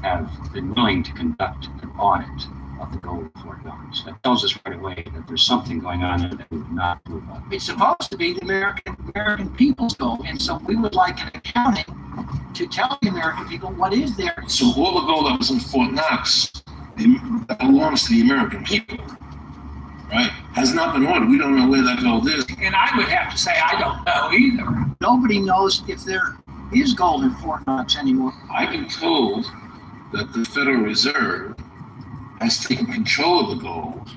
have been willing to conduct an audit of the gold of Fort Knox. That tells us right away that there's something going on there that we would not approve of. It's supposed to be the American people's gold, and so we would like an accounting to tell the American people what is there. So all the gold that was in Fort Knox that belongs to the American people, right? Has not been ordered. We don't know where that gold is. And I would have to say I don't know either. Nobody knows if there is gold in Fort Knox anymore. I've been told that the Federal Reserve has taken control of the gold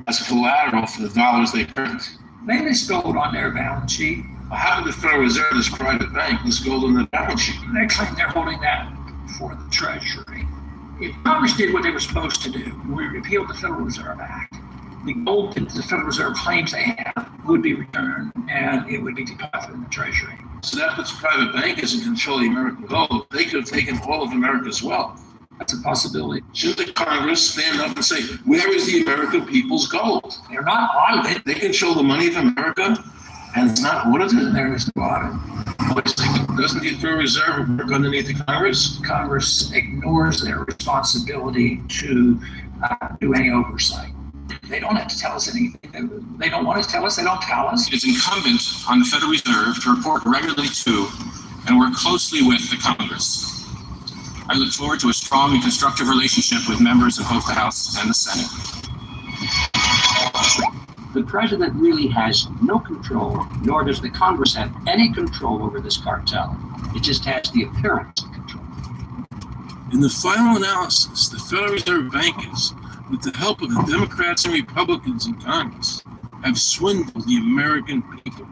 as collateral for the dollars they print. They list gold on their balance sheet. How did the Federal Reserve, this private bank, list gold on the balance sheet? They claim they're holding that for the Treasury. If Congress did what they were supposed to do, we repealed the Federal Reserve Act, the gold that the Federal Reserve claims they have would be returned and it would be deposited in the Treasury. So that puts private bankers in control of the American gold. They could have taken all of America's wealth. That's a possibility. Shouldn't the Congress stand up and say, where is the American people's gold? They're not audited. They control the money of America and it's not audited? There is no audit. Doesn't the Federal Reserve work underneath the Congress? Congress ignores their responsibility to do any oversight. They don't have to tell us anything. They don't want to tell us. They don't tell us. It's incumbent on the Federal Reserve to report regularly to and work closely with the Congress. I look forward to a strong and constructive relationship with members of both the House and the Senate. The president really has no control, nor does the Congress have any control over this cartel. It just has the appearance of control. In the final analysis, the Federal Reserve bankers, with the help of the Democrats and Republicans in Congress, have swindled the American people.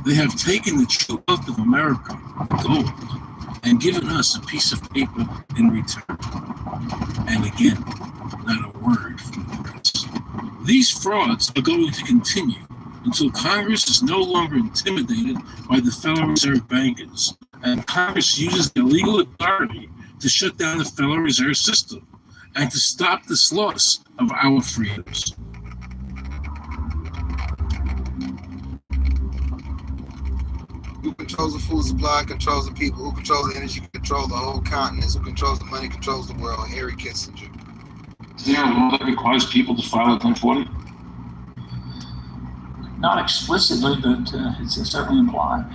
They have taken the true wealth of America, gold, and given us a piece of paper in return. And again, not a word from the press. These frauds are going to continue until Congress is no longer intimidated by the Federal Reserve bankers, and Congress uses their legal authority to shut down the Federal Reserve System and to stop this loss of our freedoms. Who controls the food supply, controls the people, who controls the energy, controls the whole continent, who controls the money, controls the world. Henry Kissinger. Is there a law that requires people to file a 1040? Not explicitly, but it's certainly implied.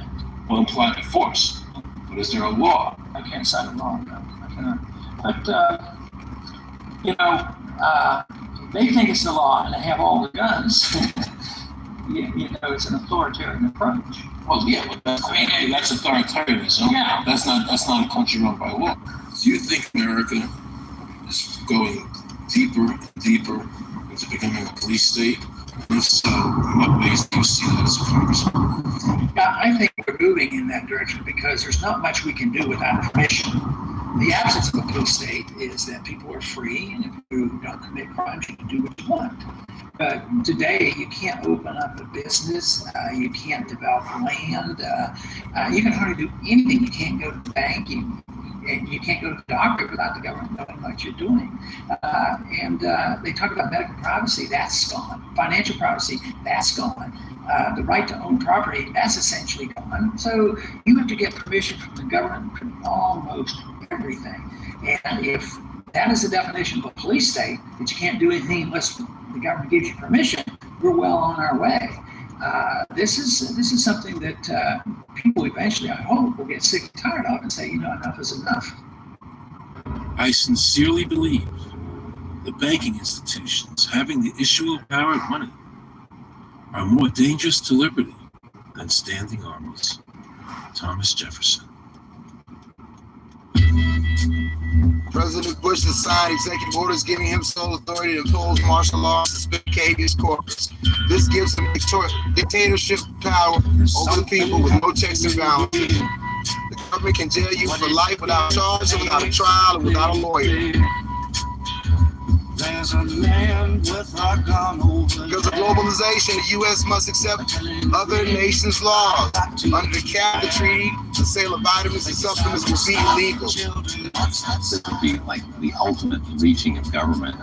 Well, implied by force. But is there a law? I can't cite a law. No, I cannot. But, they think it's the law and they have all the guns. It's an authoritarian approach. Well, yeah, but that's authoritarianism. Yeah. That's not a country run by law. Do you think America is going deeper and deeper into becoming a police state? And if so, in what ways do you see that as a congressman? Yeah, I think we're moving in that direction because there's not much we can do without permission. The absence of a police state is that people are free, and if you don't commit crimes, you can do what you want. But today, you can't open up a business, you can't develop land, you can hardly do anything. You can't go to the bank, you can't go to the doctor without the government knowing what you're doing. And they talk about medical privacy, that's gone. Financial privacy, that's gone. The right to own property, that's essentially gone. So you have to get permission from the government for almost everything. And if that is the definition of a police state, that you can't do anything unless the government gives you permission, we're well on our way. This is something that people eventually, I hope, will get sick and tired of and say, enough is enough. I sincerely believe the banking institutions having the issue of power and money are more dangerous to liberty than standing armies. Thomas Jefferson. President Bush has signed executive orders giving him sole authority to impose martial law and suspend habeas corpus. This gives him dictatorship power over the people with no checks and balances. The government can jail you for life without charge, without a trial, and without a lawyer. There's a man with a gun over. Because of globalization, the U.S. must accept other nations' laws. Under the CAFTA Treaty, the sale of vitamins and supplements will be illegal. This would be like the ultimate reaching of government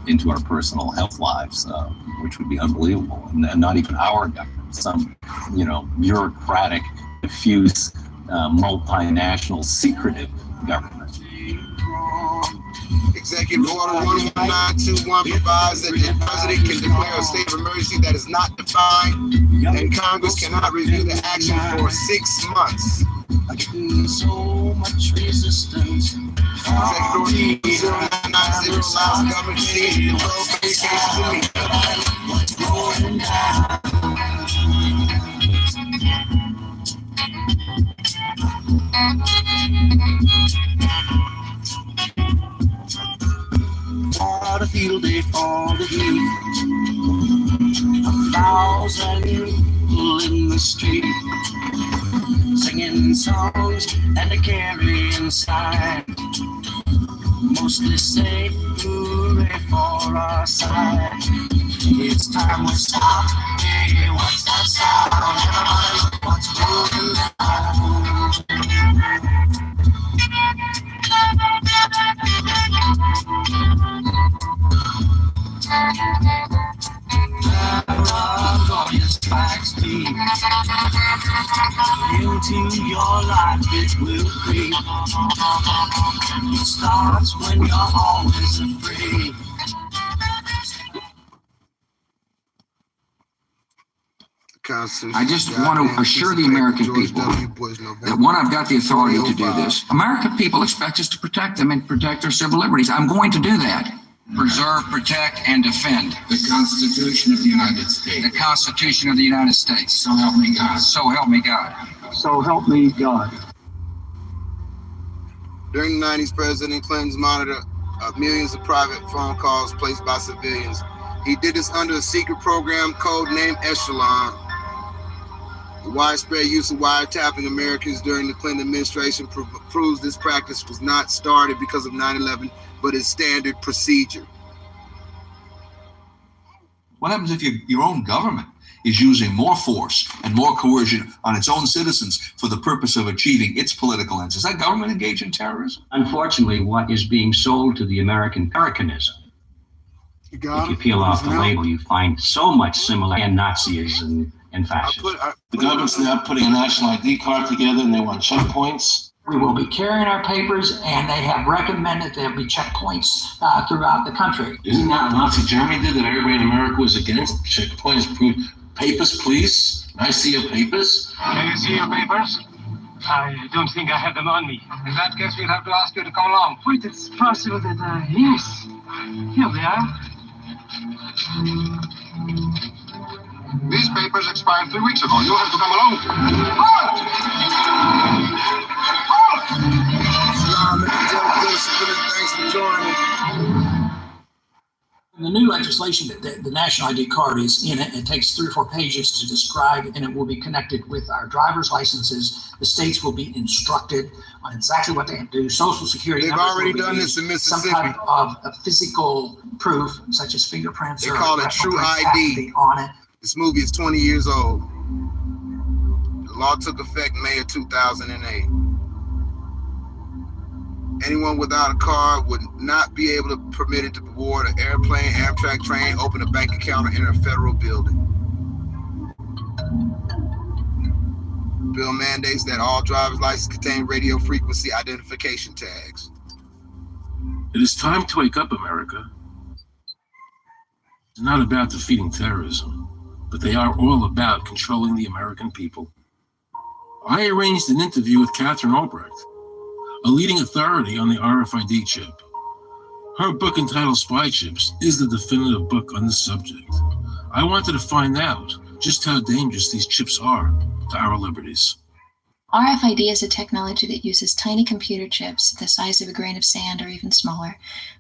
into our personal health lives, which would be unbelievable. And not even our government, some, bureaucratic, diffuse, multinational, secretive government. Executive Order 11921 provides that the president can declare a state of emergency that is not defined, and Congress cannot review the action for 6 months. So much resistance. Executive Order 0990 allows government to seize and control communications and media. What a field day for the heat. 1,000 people in the street, singing songs and a carrying sign. Mostly say hooray for our side. It's time we stop. Hey, what's that sound? Everybody look what's going into your life, it will creep. It starts when you're always afraid. I just want to assure the American people that, one, I've got the authority to do this. American people expect us to protect them and protect their civil liberties. I'm going to do that. Preserve, protect, and defend The Constitution of the United States. the Constitution of the United States. So help me God. So help me God. So help me God. During the 90s, President Clinton's monitored millions of private phone calls placed by civilians. He did this under a secret program codenamed Echelon. The widespread use of wiretapping Americans during the Clinton administration proves this practice was not started because of 9/11, but is standard procedure. What happens if your own government is using more force and more coercion on its own citizens for the purpose of achieving its political ends? Is that government engaged in terrorism? Unfortunately, what is being sold to the American Americanism, if you peel off the label, you find so much similarity in Nazism and fascism. The government's now putting a national ID card together and they want checkpoints. We will be carrying our papers, and they have recommended there be checkpoints throughout the country. Isn't that what Nazi Germany did that everybody in America was against? Checkpoints, papers, please. Can I see your papers? Can you see your papers? I don't think I have them on me. In that case, we'll have to ask you to come along. Wait, it's possible that, yes. Here they are. These papers expired 3 weeks ago. You'll have to come along. Halt! Thanks for joining. The new legislation, the national ID card is in it. It takes 3 or 4 pages to describe, and it will be connected with our driver's licenses. The states will be instructed on exactly what they have to do. Social Security. They've already done this in Mississippi. Some type of a physical proof, such as fingerprints. They call it True ID. On it. This movie is 20 years old. The law took effect May of 2008. Anyone without a card would not be able to permitted to board an airplane, Amtrak train, open a bank account, or enter a federal building. The bill mandates that all driver's licenses contain radio frequency identification tags. It is time to wake up, America. It's not about defeating terrorism, but they are all about controlling the American people. I arranged an interview with Catherine Albrecht, a leading authority on the RFID chip. Her book entitled Spy Chips is the definitive book on this subject. I wanted to find out just how dangerous these chips are to our liberties. RFID is a technology that uses tiny computer chips the size of a grain of sand or even smaller,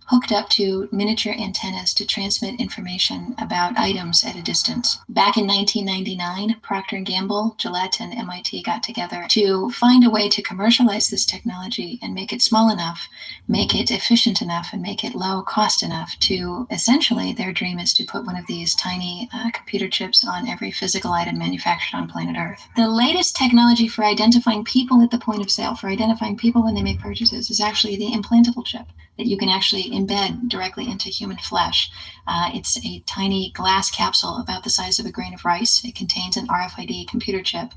hooked up to miniature antennas to transmit information about items at a distance. Back in 1999, Procter & Gamble, Gillette, and MIT got together to find a way to commercialize this technology and make it small enough, make it efficient enough, and make it low cost enough to, essentially, their dream is to put one of these tiny computer chips on every physical item manufactured on planet Earth. The latest technology for identifying people at the point of sale, for identifying people when they make purchases, is actually the implantable chip that you can actually embed directly into human flesh. It's a tiny glass capsule about the size of a grain of rice. It contains an RFID computer chip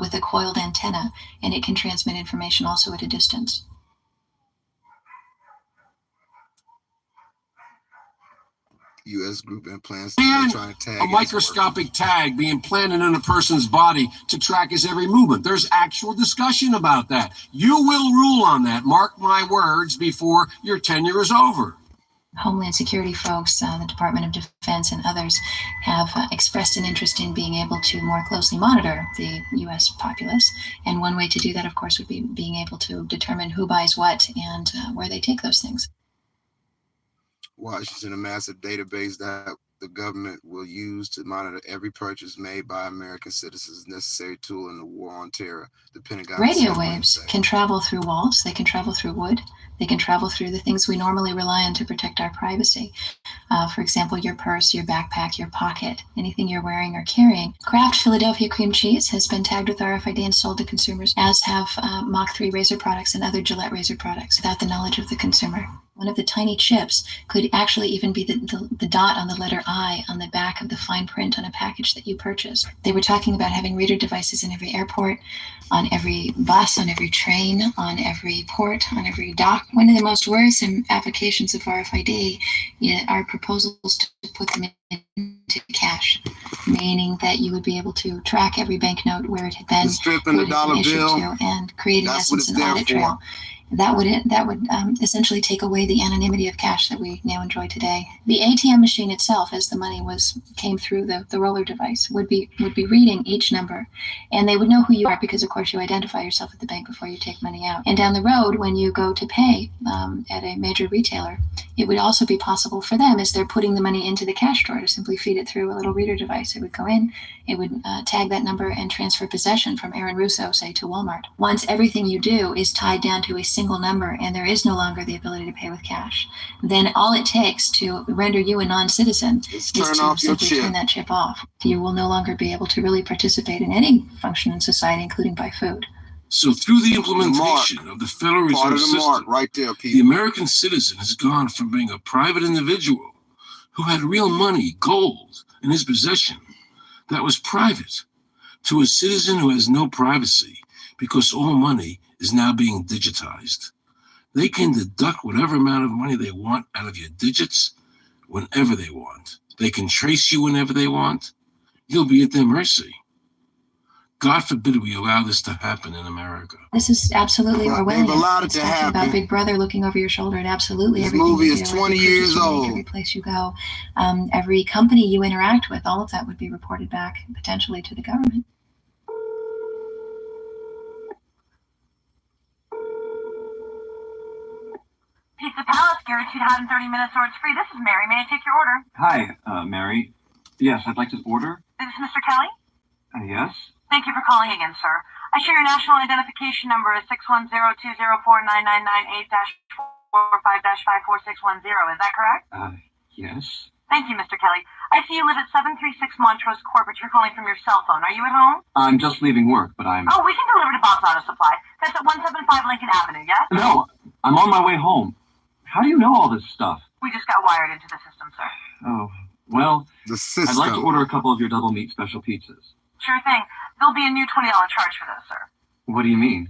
with a coiled antenna, and it can transmit information also at a distance. U.S. group implants And trying to tag a microscopic tag be implanted in a person's body to track his every movement. There's actual discussion about that. You will rule on that, mark my words, before your tenure is over. Homeland Security folks, the Department of Defense and others have expressed an interest in being able to more closely monitor the U.S. populace. And one way to do that, of course, would be being able to determine who buys what and where they take those things. Washington, a massive database that the government will use to monitor every purchase made by American citizens, necessary tool in the war on terror. The Pentagon. Radio waves can travel through walls. They can travel through wood. They can travel through the things we normally rely on to protect our privacy. For example, your purse, your backpack, your pocket, anything you're wearing or carrying. Kraft Philadelphia cream cheese has been tagged with RFID and sold to consumers, as have Mach 3 razor products and other Gillette razor products, without the knowledge of the consumer. One of the tiny chips could actually even be the dot on the letter I on the back of the fine print on a package that you purchase. They were talking about having reader devices in every airport, on every bus, on every train, on every port, on every dock. One of the most worrisome applications of RFID are proposals to put them into cash, meaning that you would be able to track every banknote where it had been, stripping the dollar bill, and create in essence an audit trail. That would essentially take away the anonymity of cash that we now enjoy today. The ATM machine itself, as the money came through the roller device, would be reading each number, and they would know who you are because, of course, you identify yourself at the bank before you take money out. And down the road, when you go to pay at a major retailer, it would also be possible for them, as they're putting the money into the cash drawer, to simply feed it through a little reader device. It would go in, it would tag that number and transfer possession from Aaron Russo, say, to Walmart. Once everything you do is tied down to a single number and there is no longer the ability to pay with cash, then all it takes to render you a non-citizen is to simply turn that chip off. You will no longer be able to really participate in any function in society, including buy food. So through the implementation of the Federal Reserve System, right there, the American citizen has gone from being a private individual who had real money, gold, in his possession that was private, to a citizen who has no privacy because all money is now being digitized. They can deduct whatever amount of money they want out of your digits whenever they want. They can trace you whenever they want. You'll be at their mercy. God forbid we allow this to happen in America. This is absolutely Orwellian. They've allowed it It's to talking happen. about Big Brother looking over your shoulder at absolutely This everything movie you is do, 20 every years purchase you make, old. every place you go, every company you interact with. All of that would be reported back potentially to the government. Pizza Palace, guaranteed hot in 30 minutes or it's free. This is Mary. May I take your order? Hi, Mary. Yes, I'd like to order. Is this Mr. Kelly? Yes. Thank you for calling again, sir. I share your national identification number is 610-204-999-8-45-54610. Is that correct? Yes. Thank you, Mr. Kelly. I see you live at 736 Montrose Court, but you're calling from your cell phone. Are you at home? I'm just leaving work, but I'm... Oh, we can deliver to Bob's Auto Supply. That's at 175 Lincoln Avenue, yes? No, I'm on my way home. How do you know all this stuff? We just got wired into the system, sir. Oh, well, the system. I'd like to order a couple of your double meat special pizzas. Sure thing. There'll be a new $20 charge for those, sir. What do you mean?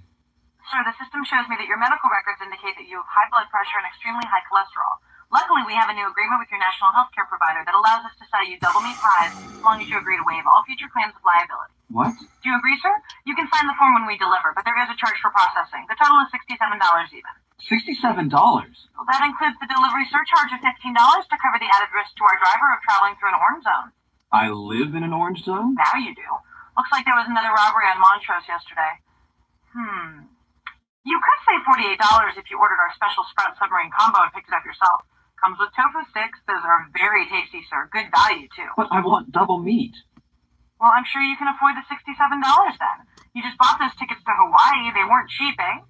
Sir, the system shows me that your medical records indicate that you have high blood pressure and extremely high cholesterol. Luckily, we have a new agreement with your national health care provider that allows us to sell you double meat pies as long as you agree to waive all future claims of liability. What? Do you agree, sir? You can sign the form when we deliver, but there is a charge for processing. The total is $67 even. $67? Well, that includes the delivery surcharge of $15 to cover the added risk to our driver of traveling through an orange zone. I live in an orange zone? Now you do. Looks like there was another robbery on Montrose yesterday. You could save $48 if you ordered our special Sprout Submarine Combo and picked it up yourself. Comes with tofu sticks. Those are very tasty, sir. Good value, too. But I want double meat. Well, I'm sure you can afford the $67 then. You just bought those tickets to Hawaii. They weren't cheap, eh?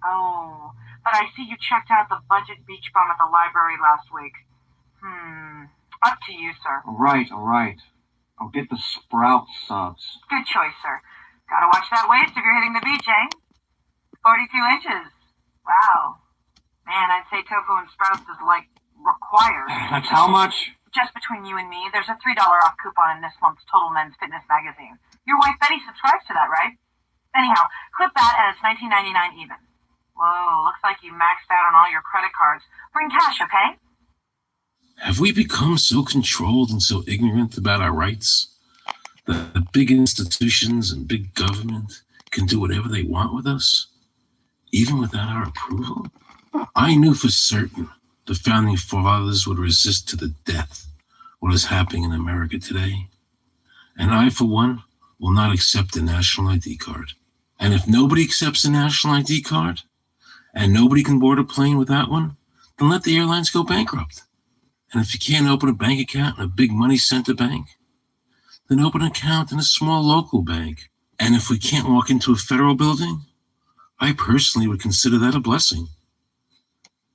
Oh, but I see you checked out the budget beach bum at the library last week. Up to you, sir. All right. I'll get the Sprout subs. Good choice, sir. Gotta watch that waist if you're hitting the beach, eh? 42 inches. Wow. Man, I'd say tofu and Sprouts is like required. That's how much? Just between you and me, there's a $3 off coupon in this month's Total Men's Fitness magazine. Your wife Betty subscribes to that, right? Anyhow, clip that and it's $19.99 even. Whoa, looks like you maxed out on all your credit cards. Bring cash, okay? Have we become so controlled and so ignorant about our rights that the big institutions and big government can do whatever they want with us, even without our approval? I knew for certain the founding fathers would resist to the death what is happening in America today. And I, for one, will not accept a national ID card. And if nobody accepts a national ID card and nobody can board a plane without one, then let the airlines go bankrupt. And if you can't open a bank account in a big money center bank, then open an account in a small local bank. And if we can't walk into a federal building, I personally would consider that a blessing.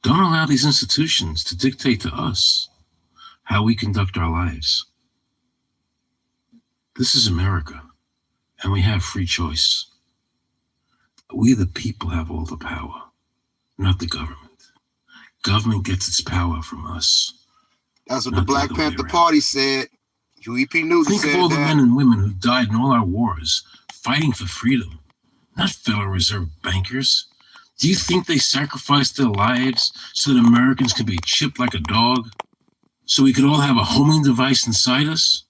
Don't allow these institutions to dictate to us how we conduct our lives. This is America, and we have free choice. We, the people, have all the power, not the government. Government gets its power from us. That's what the Black Panther Party said. UEP News said that. Think of all the men and women who died in all our wars, fighting for freedom, not Federal Reserve bankers. Do you think they sacrificed their lives so that Americans could be chipped like a dog? So we could all have a homing device inside us?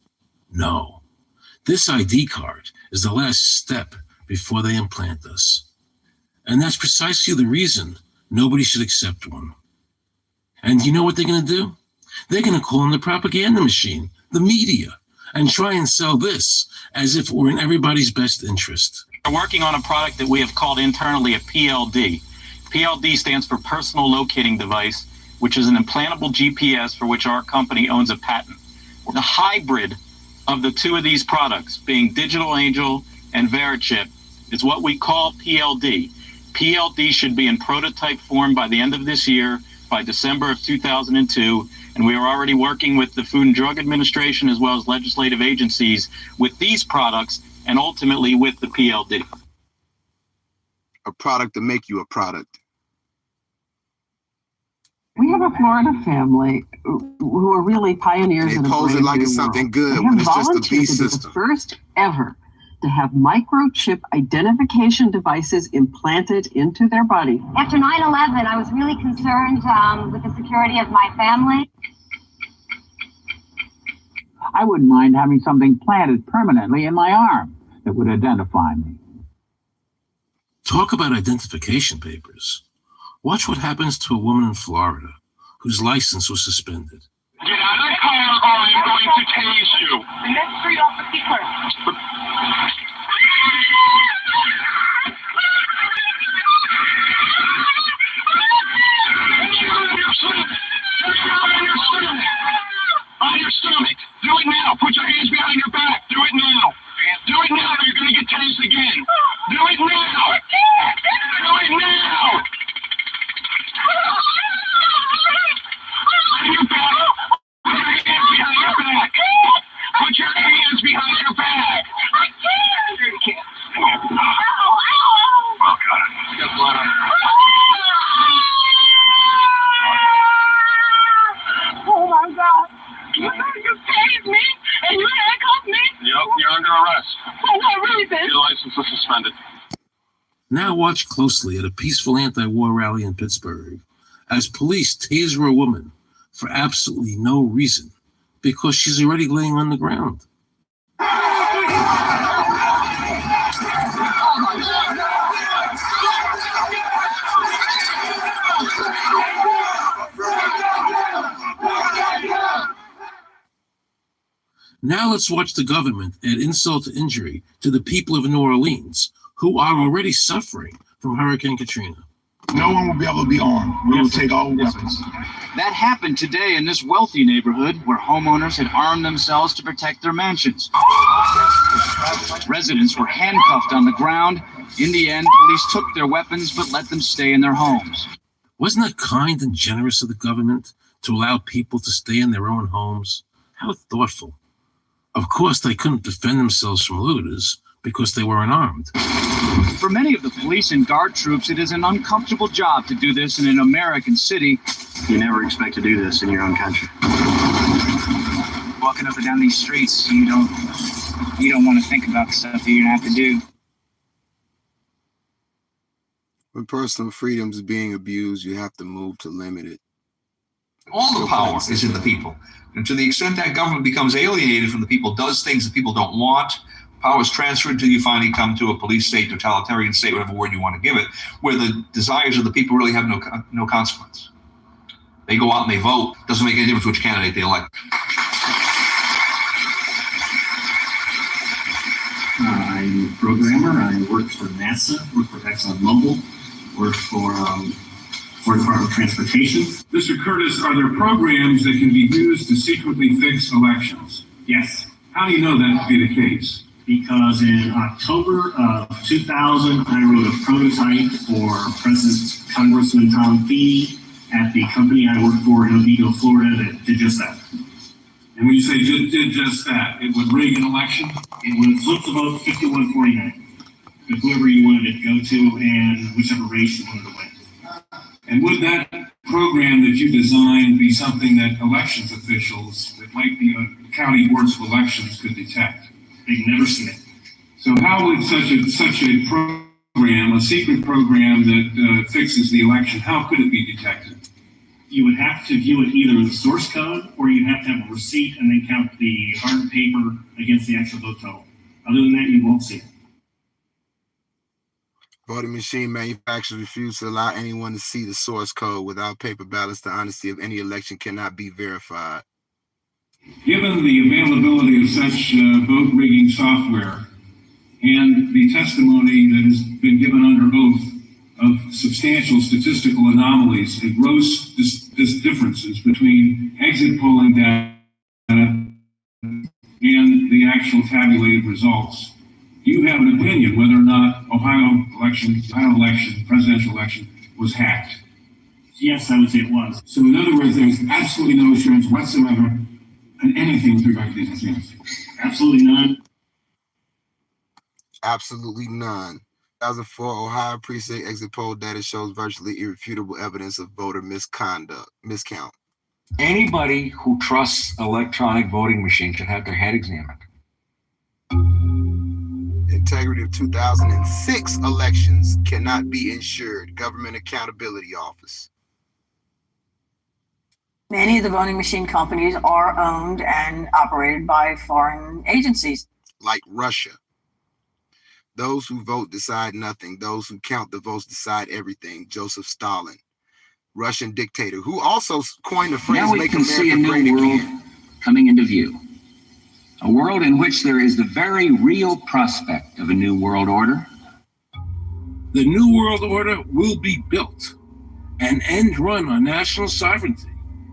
No. This ID card is the last step before they implant us. And that's precisely the reason nobody should accept one. And you know what they're going to do? They're going to call in the propaganda machine, the media, and try and sell this as if we're in everybody's best interest. We're working on a product that we have called internally a PLD. PLD stands for Personal Locating Device, which is an implantable GPS for which our company owns a patent. The hybrid of the two of these products, being Digital Angel and Verichip, is what we call PLD. PLD should be in prototype form by the end of this year, by December of 2002, and we are already working with the Food and Drug Administration as well as legislative agencies with these products and ultimately with the PLD. A product to make you a product. We have a Florida family who are really pioneers. They pose it like it's something good when it's just a beast system. The first ever to have microchip identification devices implanted into their body. After 9/11, I was really concerned with the security of my family. I wouldn't mind having something planted permanently in my arm that would identify me. Talk about identification papers. Watch what happens to a woman in Florida whose license was suspended. Get out of the car or I'm going to tase you. The next street off the keeper. On your stomach. Do it now. Put your hands behind your back. Do it now. Do it now or you're going to get tased again. Do it now. Do it now. On your back. Put your hands behind your back. Put your hands behind your back. I can't. You can't. Oh, God. You got blood on your Oh my God. You tased me and you handcuffed me? Yep, you're under arrest. For what reason? Your license was suspended. Now watch closely at a peaceful anti-war rally in Pittsburgh as police taser a woman for absolutely no reason because she's already laying on the ground. Now let's watch the government add insult to injury to the people of New Orleans, who are already suffering from Hurricane Katrina. No one will be able to be armed. We will take all weapons. That happened today in this wealthy neighborhood where homeowners had armed themselves to protect their mansions. Residents were handcuffed on the ground. In the end, police took their weapons but let them stay in their homes. Wasn't that kind and generous of the government to allow people to stay in their own homes? How thoughtful. Of course, they couldn't defend themselves from looters because they were unarmed. For many of the police and guard troops, it is an uncomfortable job to do this in an American city. You never expect to do this in your own country. Walking up and down these streets, you don't want to think about the stuff that you're gonna have to do. When personal freedom is being abused, you have to move to limit it. All the power is in the people. And to the extent that government becomes alienated from the people, does things that people don't want, power is transferred until you finally come to a police state, totalitarian state, whatever word you want to give it, where the desires of the people really have no consequence. They go out and they vote. Doesn't make any difference which candidate they elect. I'm a programmer. I work for NASA, work for ExxonMobil, work for Department of Transportation. Mr. Curtis, are there programs that can be used to secretly fix elections? Yes. How do you know that to be the case? Because in October of 2000, I wrote a prototype for President Congressman Tom Feeney at the company I work for in Oviedo, Florida, that did just that. And when you say did just that, it would rig an election? It would flip the vote 51-49 with whoever you wanted to go to and whichever race you wanted to win. And would that program that you designed be something that elections officials, that might be county boards of elections, could detect? They've never seen it. So how would such a program, a secret program that fixes the election, how could it be detected? You would have to view it either in the source code, or you'd have to have a receipt and then count the hard paper against the actual vote total. Other than that, you won't see it. Voting machine manufacturers refuse to allow anyone to see the source code. Without paper ballots, the honesty of any election cannot be verified. Given the availability of such vote rigging software and the testimony that has been given under oath of substantial statistical anomalies and gross differences between exit polling data and the actual tabulated results, do you have an opinion whether or not Ohio election, presidential election, was hacked? Yes, I would say it was. So in other words, there's absolutely no assurance whatsoever on anything with regard to these machines? Absolutely none. Absolutely none. 2004 Ohio precinct exit poll data shows virtually irrefutable evidence of voter miscount. Anybody who trusts electronic voting machines should have their head examined. Integrity of 2006 elections cannot be ensured. Government Accountability Office. Many of the voting machine companies are owned and operated by foreign agencies. Like Russia. Those who vote decide nothing. Those who count the votes decide everything. Joseph Stalin, Russian dictator, who also coined the phrase now we "Make can see a America new Great world Again." coming into view. A world in which there is the very real prospect of a new world order. The new world order will be built, an end run on national sovereignty,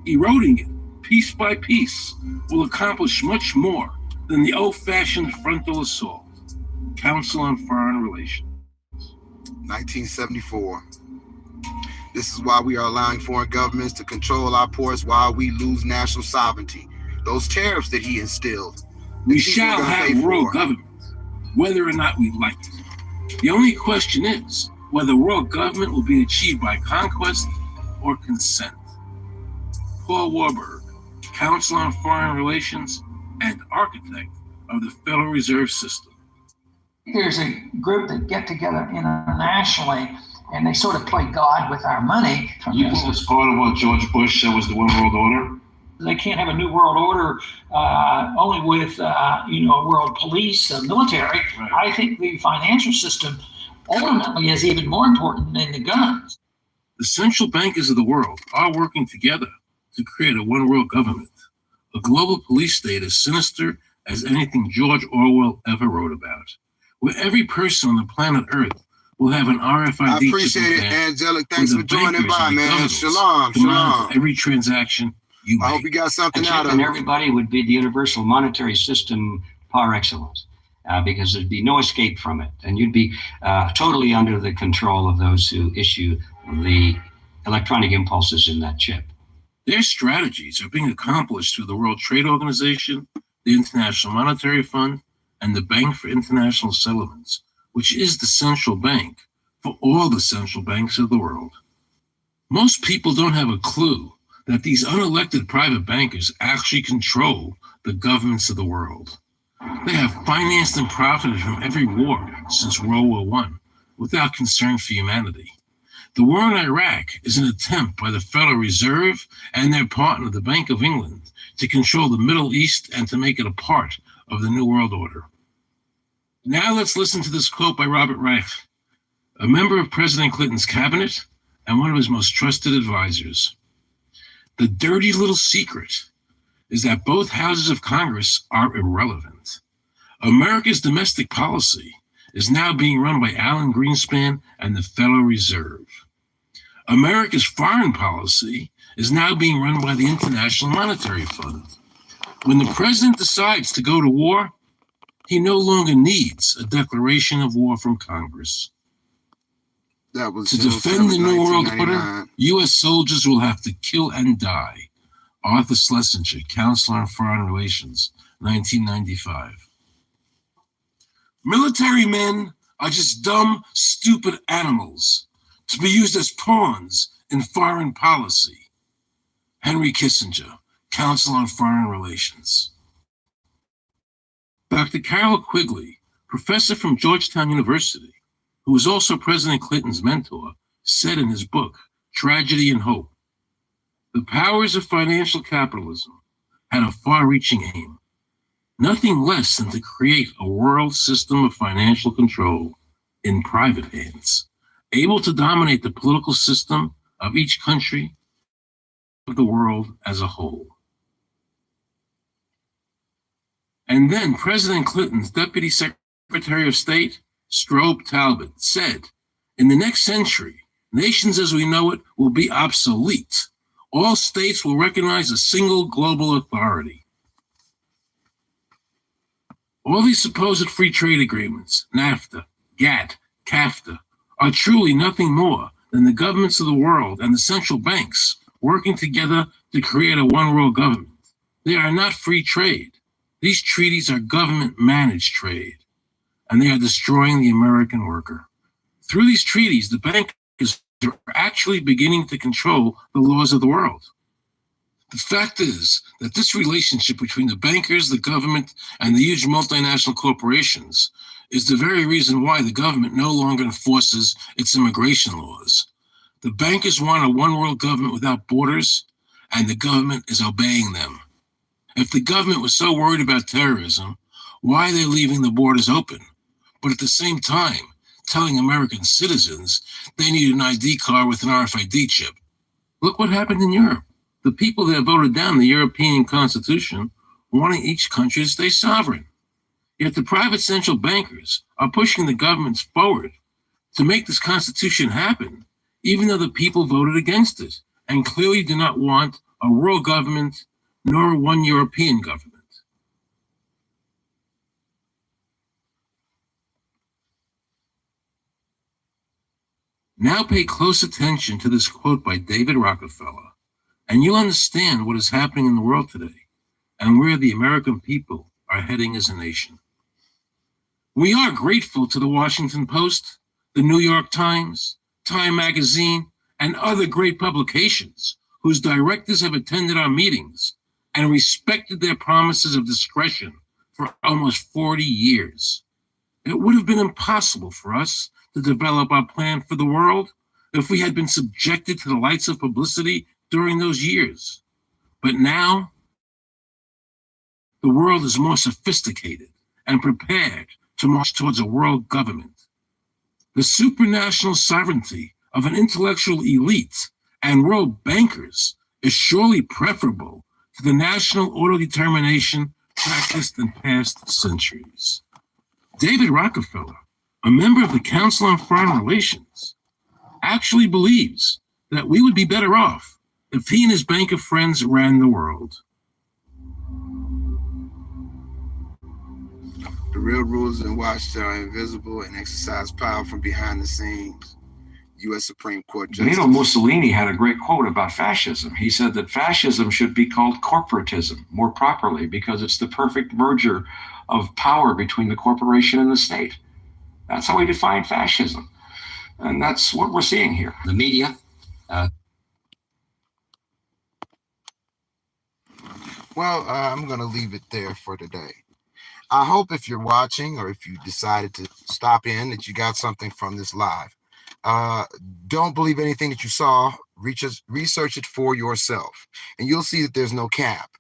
eroding it piece by piece, will accomplish much more than the old-fashioned frontal assault. Council on Foreign Relations. 1974. This is why we are allowing foreign governments to control our ports while we lose national sovereignty. Those tariffs that he instilled. We shall have world government, whether or not we like it. The only question is whether world government will be achieved by conquest or consent. Paul Warburg, Council on Foreign Relations and architect of the Federal Reserve System. There's a group that get together internationally and they sort of play God with our money. You think it's part of what George Bush said was the one world order? They can't have a new world order only with, a world police, military. Right. I think the financial system ultimately is even more important than the guns. The central bankers of the world are working together to create a one world government, a global police state as sinister as anything George Orwell ever wrote about, where every person on the planet Earth will have an RFID. I appreciate it, Angelic. Thanks for joining by, man. Shalom, shalom. Every transaction you make. I hope you got something out of it. it. Everybody would be the universal monetary system par excellence, because there'd be no escape from it. And you'd be totally under the control of those who issue the electronic impulses in that chip. Their strategies are being accomplished through the World Trade Organization, the International Monetary Fund, and the Bank for International Settlements, which is the central bank for all the central banks of the world. Most people don't have a clue that these unelected private bankers actually control the governments of the world. They have financed and profited from every war since World War I without concern for humanity. The war in Iraq is an attempt by the Federal Reserve and their partner, the Bank of England, to control the Middle East and to make it a part of the New World Order. Now let's listen to this quote by Robert Reich, a member of President Clinton's cabinet and one of his most trusted advisors. The dirty little secret is that both houses of Congress are irrelevant. America's domestic policy is now being run by Alan Greenspan and the Federal Reserve. America's foreign policy is now being run by the International Monetary Fund. When the president decides to go to war, he no longer needs a declaration of war from Congress. That was to defend the New World Order, U.S. soldiers will have to kill and die. Arthur Schlesinger, Counselor on Foreign Relations, 1995. Military men are just dumb, stupid animals to be used as pawns in foreign policy. Henry Kissinger, Counselor on Foreign Relations. Dr. Carroll Quigley, professor from Georgetown University, who was also President Clinton's mentor, said in his book, Tragedy and Hope, the powers of financial capitalism had a far-reaching aim, nothing less than to create a world system of financial control in private hands, able to dominate the political system of each country of the world as a whole. And then President Clinton's Deputy Secretary of State, Strobe Talbot, said, in the next century, nations as we know it will be obsolete. All states will recognize a single global authority. All these supposed free trade agreements, NAFTA, GATT, CAFTA, are truly nothing more than the governments of the world and the central banks working together to create a one-world government. They are not free trade. These treaties are government-managed trade, and they are destroying the American worker. Through these treaties, the bankers are actually beginning to control the laws of the world. The fact is that this relationship between the bankers, the government, and the huge multinational corporations is the very reason why the government no longer enforces its immigration laws. The bankers want a one-world government without borders, and the government is obeying them. If the government was so worried about terrorism, why are they leaving the borders open? But at the same time, telling American citizens they need an ID card with an RFID chip. Look what happened in Europe. The people that voted down the European Constitution wanting each country to stay sovereign. Yet the private central bankers are pushing the governments forward to make this Constitution happen, even though the people voted against it and clearly do not want a world government nor one European government. Now pay close attention to this quote by David Rockefeller, and you'll understand what is happening in the world today and where the American people are heading as a nation. We are grateful to the Washington Post, the New York Times, Time Magazine, and other great publications whose directors have attended our meetings and respected their promises of discretion for almost 40 years. It would have been impossible for us to develop our plan for the world if we had been subjected to the lights of publicity during those years. But now, the world is more sophisticated and prepared to march towards a world government. The supranational sovereignty of an intellectual elite and world bankers is surely preferable to the national autodetermination practiced in past centuries. David Rockefeller, a member of the Council on Foreign Relations, actually believes that we would be better off if he and his bank of friends ran the world. The real rulers in Washington are invisible and exercise power from behind the scenes. U.S. Supreme Court Justice. Benito Mussolini had a great quote about fascism. He said that fascism should be called corporatism more properly because it's the perfect merger of power between the corporation and the state. That's how we define fascism. And that's what we're seeing here. The media. I'm going to leave it there for today. I hope if you're watching or if you decided to stop in that you got something from this live. Don't believe anything that you saw. Research it for yourself, and you'll see that there's no cap.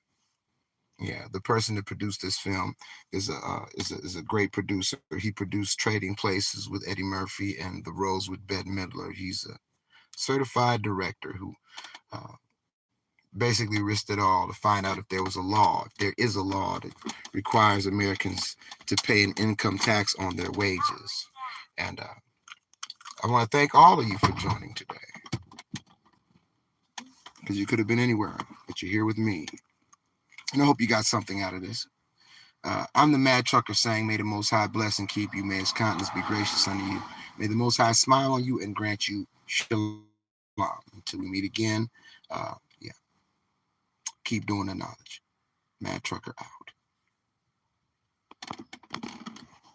Yeah, the person that produced this film is a great producer. He produced Trading Places with Eddie Murphy and The Rose with Bette Midler. He's a certified director who basically risked it all to find out if there was a law, if there is a law that requires Americans to pay an income tax on their wages. And I want to thank all of you for joining today, because you could have been anywhere, but you're here with me. And I hope you got something out of this. I'm the Mad Trucker saying, may the Most High bless and keep you. May his countenance be gracious unto you. May the Most High smile on you and grant you shalom. Until we meet again, keep doing the knowledge. Mad Trucker out.